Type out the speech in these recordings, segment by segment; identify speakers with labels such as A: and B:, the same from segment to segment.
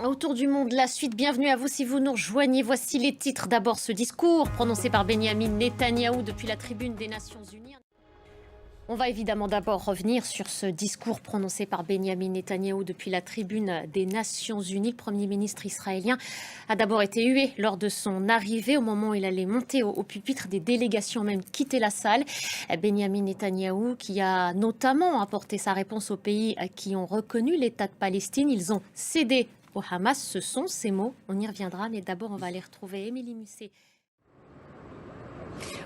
A: Autour du monde, la suite. Bienvenue à vous si vous nous rejoignez. Voici les titres. D'abord, ce discours prononcé par Benyamin Netanyahou depuis la tribune des Nations Unies. On va évidemment d'abord revenir sur ce discours prononcé par Benyamin Netanyahou depuis la tribune des Nations Unies. Le Premier ministre israélien a d'abord été hué lors de son arrivée. Au moment où il allait monter au pupitre, des délégations ont même quitté la salle. Benyamin Netanyahou, qui a notamment apporté sa réponse aux pays qui ont reconnu l'État de Palestine. Ils ont cédé au Hamas. Ce sont ces mots. On y reviendra, mais d'abord on va aller retrouver Émilie Musset.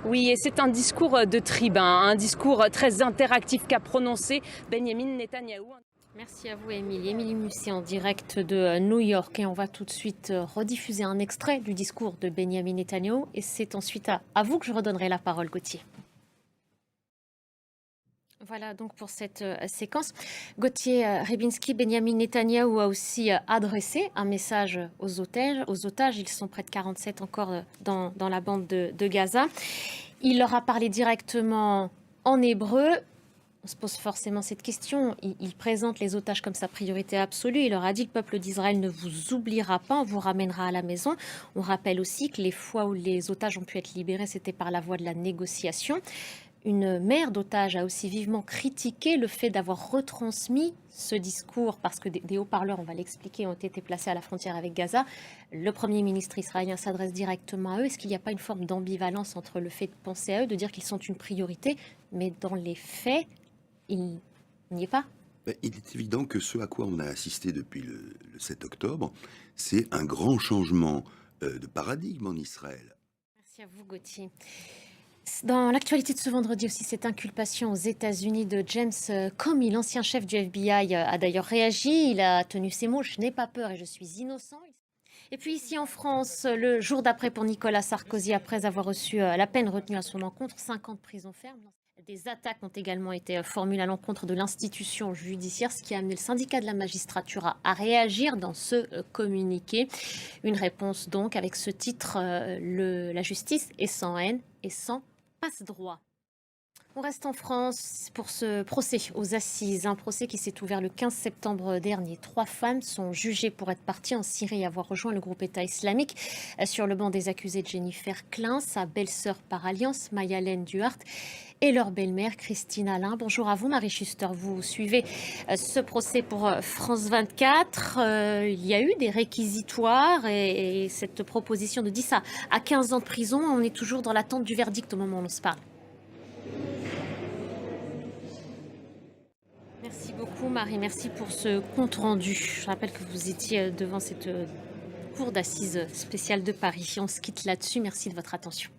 B: Oui, et c'est un discours de tribun, un discours très interactif qu'a prononcé Benyamin Netanyahou.
A: Merci à vous, Émilie. Émilie Musset en direct de New York. Et on va tout de suite rediffuser un extrait du discours de Benyamin Netanyahou. Et c'est ensuite à vous que je redonnerai la parole, Gauthier. Voilà donc pour cette séquence. Gauthier Rybinski, Benyamin Netanyahou a aussi adressé un message aux otages. Ils sont près de 47 encore dans la bande de Gaza. Il leur a parlé directement en hébreu. On se pose forcément cette question. Il présente les otages comme sa priorité absolue. Il leur a dit: le peuple d'Israël ne vous oubliera pas, on vous ramènera à la maison. On rappelle aussi que les fois où les otages ont pu être libérés, c'était par la voie de la négociation. Une mère d'otages a aussi vivement critiqué le fait d'avoir retransmis ce discours parce que des haut-parleurs, on va l'expliquer, ont été placés à la frontière avec Gaza. Le Premier ministre israélien s'adresse directement à eux. Est-ce qu'il n'y a pas une forme d'ambivalence entre le fait de penser à eux, de dire qu'ils sont une priorité, mais dans les faits, il n'y est pas?
C: Il est évident que ce à quoi on a assisté depuis le 7 octobre, c'est un grand changement de paradigme en Israël.
A: Merci à vous, Gauthier. Dans l'actualité de ce vendredi aussi, cette inculpation aux États-Unis de James Comey, l'ancien chef du FBI, a d'ailleurs réagi. Il a tenu ces mots: je n'ai pas peur et je suis innocent. Et puis ici en France, le jour d'après pour Nicolas Sarkozy, après avoir reçu la peine retenue à son encontre, 5 ans de prison ferme. Des attaques ont également été formulées à l'encontre de l'institution judiciaire, ce qui a amené le syndicat de la magistrature à réagir dans ce communiqué. Une réponse donc avec ce titre, la justice est sans haine et sans passe-droit. On reste en France pour ce procès aux assises, un procès qui s'est ouvert le 15 septembre dernier. 3 femmes sont jugées pour être parties en Syrie et avoir rejoint le groupe État islamique. Sur le banc des accusés, Jennifer Klein, sa belle-sœur par alliance, Mayalène Duhart, et leur belle-mère, Christine Alain. Bonjour à vous, Marie Schuster. Vous suivez ce procès pour France 24. Il y a eu des réquisitoires et cette proposition de 10 à 15 ans de prison. On est toujours dans l'attente du verdict au moment où on se parle. Merci beaucoup, Marie. Merci pour ce compte-rendu. Je rappelle que vous étiez devant cette cour d'assises spéciale de Paris. On se quitte là-dessus. Merci de votre attention.